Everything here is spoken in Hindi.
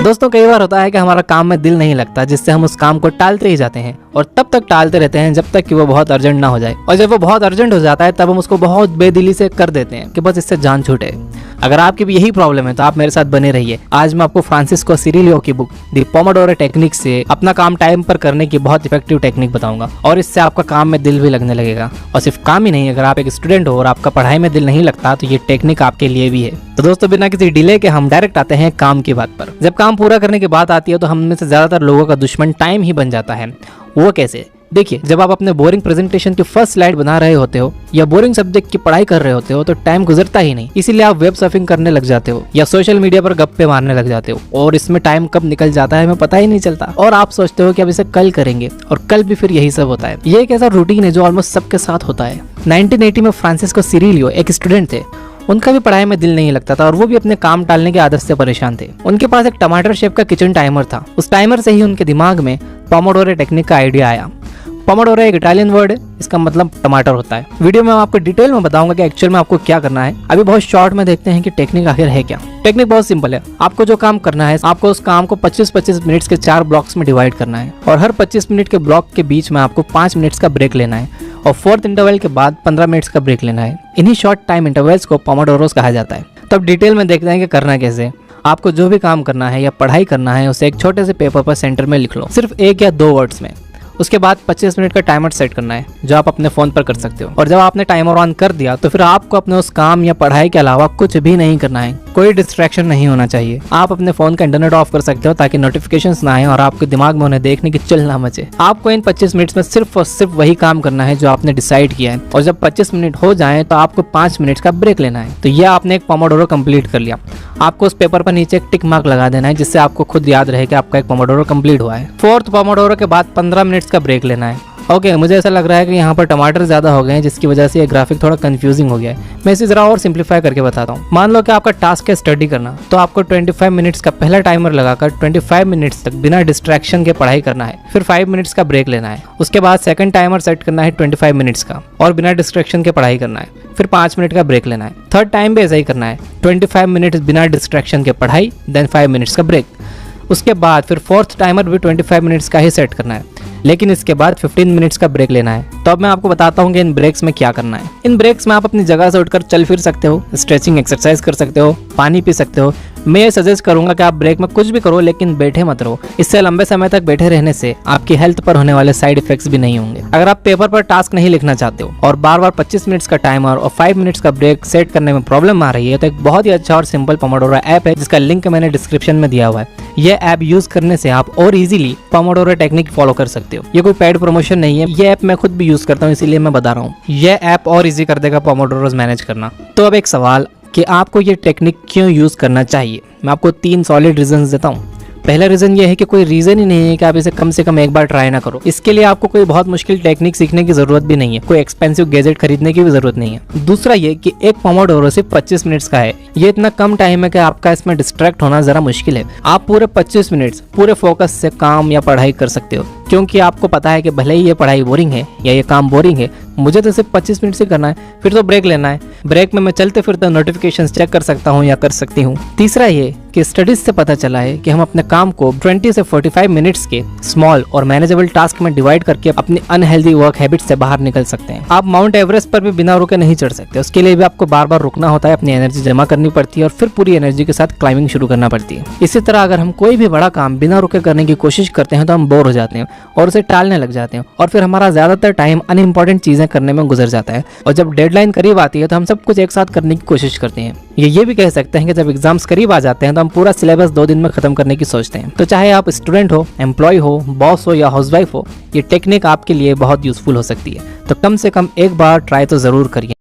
दोस्तों कई बार होता है कि हमारा काम में दिल नहीं लगता, जिससे हम उस काम को टालते ही जाते हैं और तब तक टालते रहते हैं जब तक कि वो बहुत अर्जेंट ना हो जाए। और जब वो बहुत अर्जेंट हो जाता है तब हम उसको बहुत बेदिली से कर देते हैं कि बस इससे जान छूटे। अगर आपकी भी यही प्रॉब्लम है तो आप मेरे साथ बने रहिए। आज मैं आपको फ्रांसिस्को सिरिलियो की बुक द पोमोडोरो टेक्निक से अपना काम टाइम पर करने की बहुत इफेक्टिव टेक्निक बताऊंगा और इससे आपका काम में दिल भी लगने लगेगा। और सिर्फ काम ही नहीं, अगर आप एक स्टूडेंट हो और आपका पढ़ाई में दिल नहीं लगता तो ये टेक्निक आपके लिए भी है। तो दोस्तों बिना किसी डिले के हम डायरेक्ट आते हैं काम की बात पर। जब काम पूरा करने की बात आती है तो हम में से ज्यादातर लोगों का दुश्मन टाइम ही बन जाता है। वो कैसे? देखिए, जब आप अपने बोरिंग प्रेजेंटेशन की फर्स्ट स्लाइड बना रहे होते हो या बोरिंग सब्जेक्ट की पढ़ाई कर रहे होते हो तो टाइम गुजरता ही नहीं। इसीलिए आप वेब सर्फिंग करने लग जाते हो या सोशल मीडिया पर गप्पे मारने लग जाते हो और इसमें टाइम कब निकल जाता है हमें पता ही नहीं चलता। और आप सोचते हो कि अब इसे कल करेंगे और कल भी फिर यही सब होता है। ये एक ऐसा रूटीन है जो ऑलमोस्ट सबके साथ होता है। 1980 में फ्रांसिस्को सिरिलियो एक स्टूडेंट थे। उनका भी पढ़ाई में दिल नहीं लगता था और वो भी अपने काम टालने की आदत से परेशान थे। उनके पास एक टमाटर शेप का किचन टाइमर था। उस टाइमर से ही उनके दिमाग में पोमोडोरो टेक्निक का आइडिया आया। पोमोडोरो एक इटालियन वर्ड है, इसका मतलब टमाटर होता है। वीडियो में मैं आपको डिटेल में बताऊंगा कि एक्चुअल में आपको क्या करना है। अभी बहुत शॉर्ट में देखते हैं कि टेक्निक आखिर है क्या। टेक्निक बहुत सिंपल है। आपको जो काम करना है, आपको उस काम को 25-25 मिनट्स के 4 ब्लॉक्स में डिवाइड करना है और हर 25 मिनट के ब्लॉक के बीच में आपको 5 मिनट्स का ब्रेक लेना है और 4th इंटरवल के बाद 15 मिनट्स का ब्रेक लेना है। इन्हीं शॉर्ट टाइम इंटरवल्स को पोमोडोरोस कहा जाता है। तब डिटेल में देखते हैं कि करना कैसे। आपको जो भी काम करना है या पढ़ाई करना है उसे एक छोटे से पेपर पर सेंटर में लिख लो, सिर्फ 1 या 2 वर्ड्स में। उसके बाद 25 मिनट का टाइमर सेट करना है जो आप अपने फोन पर कर सकते हो। और जब आपने टाइमर ऑन कर दिया तो फिर आपको अपने उस काम या पढ़ाई के अलावा कुछ भी नहीं करना है। कोई डिस्ट्रैक्शन नहीं होना चाहिए। आप अपने फोन का इंटरनेट ऑफ कर सकते हो ताकि नोटिफिकेशंस ना आए और आपके दिमाग में उन्हें देखने की चुल ना मचे। आपको इन 25 मिनट्स में सिर्फ और सिर्फ वही काम करना है जो आपने डिसाइड किया है। और जब 25 मिनट हो जाए तो आपको 5 मिनट का ब्रेक लेना है। तो यह आपने एक पोमोडोरो कंप्लीट कर लिया। आपको उस पेपर पर नीचे एक टिक मार्क लगा देना है जिससे आपको खुद याद रहे कि आपका एक पोमोडोरो कंप्लीट हुआ है। 4th पोमोडोरो के बाद 15 मिनट्स का ब्रेक लेना है। ओके, मुझे ऐसा लग रहा है कि यहाँ पर टमाटर ज़्यादा हो गए हैं जिसकी वजह से ये ग्राफिक थोड़ा कंफ्यूजिंग हो गया है। मैं इसे ज़रा और सिंप्लीफाई करके बताता हूँ। मान लो कि आपका टास्क है स्टडी करना, तो आपको 25 मिनट्स का पहला टाइमर लगाकर 25 मिनट्स तक बिना डिस्ट्रैक्शन के पढ़ाई करना है। फिर 5 मिनट्स का ब्रेक लेना है। उसके बाद सेकंड टाइमर सेट करना है 25 मिनट्स का और बिना डिस्ट्रैक्शन के पढ़ाई करना है। फिर 5 मिनट का ब्रेक लेना है। थर्ड टाइम भी ऐसा ही करना है, 25 मिनट्स बिना डिस्ट्रैक्शन के पढ़ाई, देन 5 मिनट्स का ब्रेक। उसके बाद फिर 4th टाइमर भी 25 मिनट्स का ही सेट करना है, लेकिन इसके बाद 15 मिनट्स का ब्रेक लेना है। तो अब मैं आपको बताता हूँ कि इन ब्रेक्स में क्या करना है। इन ब्रेक्स में आप अपनी जगह से उठकर चल फिर सकते हो, स्ट्रेचिंग एक्सरसाइज कर सकते हो, पानी पी सकते हो। मैं ये सजेस्ट करूंगा कि आप ब्रेक में कुछ भी करो लेकिन बैठे मत रहो। इससे लंबे समय तक बैठे रहने से आपकी हेल्थ पर होने वाले साइड इफेक्ट्स भी नहीं होंगे। अगर आप पेपर पर टास्क नहीं लिखना चाहते हो और बार बार 25 मिनट्स का टाइमर और 5 मिनट्स का ब्रेक सेट करने में प्रॉब्लम आ रही है तो एक बहुत ही अच्छा और सिंपल पोमोडोरो ऐप है जिसका लिंक मैंने डिस्क्रिप्शन में दिया हुआ है। यह ऐप यूज करने से आप और इजीली पोमोडोरो टेक्निक फॉलो कर सकते हो। ये कोई पेड प्रमोशन नहीं है, ये ऐप मैं खुद भी यूज करता हूँ इसीलिए मैं बता रहा हूँ। यह ऐप और इजी कर देगा पोमोडोरोस मैनेज करना। तो अब एक सवाल कि आपको ये टेक्निक क्यों यूज करना चाहिए। मैं आपको 3 सॉलिड रीजंस देता हूँ। पहला रीजन ये है कि कोई रीजन ही नहीं है कि आप इसे कम से कम एक बार ट्राई ना करो। इसके लिए आपको कोई बहुत मुश्किल टेक्निक सीखने की जरूरत भी नहीं है, कोई एक्सपेंसिव गैजेट खरीदने की भी जरूरत नहीं है। दूसरा ये कि एक पोमोडोरो सिर्फ 25 मिनट्स का है। ये इतना कम टाइम है कि आपका इसमें डिस्ट्रैक्ट होना जरा मुश्किल है। आप पूरे 25 मिनट्स पूरे फोकस से काम या पढ़ाई कर सकते हो क्योंकि आपको पता है कि भले ही ये पढ़ाई बोरिंग है या ये काम बोरिंग है, मुझे तो सिर्फ 25 मिनट से करना है। फिर तो ब्रेक लेना है। ब्रेक में मैं चलते फिरते नोटिफिकेशंस चेक कर सकता हूँ या कर सकती हूँ। तीसरा ये कि स्टडीज से पता चला है कि हम अपने काम को 20 से 45 मिनट्स के स्मॉल और मैनेजेबल टास्क में डिवाइड करके अपनी अनहेल्दी वर्क हैबिट से बाहर निकल सकते हैं। आप माउंट एवरेस्ट पर भी बिना रुके नहीं चढ़ सकते, उसके लिए भी आपको बार बार रुकना होता है, अपनी एनर्जी जमा करनी पड़ती है और फिर पूरी एनर्जी के साथ क्लाइंबिंग शुरू करना पड़ती है। इसी तरह अगर हम कोई भी बड़ा काम बिना रुके करने की कोशिश करते हैं तो हम बोर हो जाते हैं और उसे टालने लग जाते हैं और फिर हमारा ज्यादातर टाइम अनइम्पोर्टेंट चीजें करने में गुजर जाता है। और जब डेडलाइन करीब आती है तो हम सब कुछ एक साथ करने की कोशिश करते हैं। ये भी कह सकते हैं कि जब एग्जाम्स करीब आ जाते हैं तो हम पूरा सिलेबस 2 दिन में खत्म करने की सोचते हैं। तो चाहे आप स्टूडेंट हो, एम्प्लॉय हो, बॉस हो या हाउसवाइफ हो, ये टेक्निक आपके लिए बहुत यूजफुल हो सकती है। तो कम से कम एक बार ट्राई तो जरूर करिए।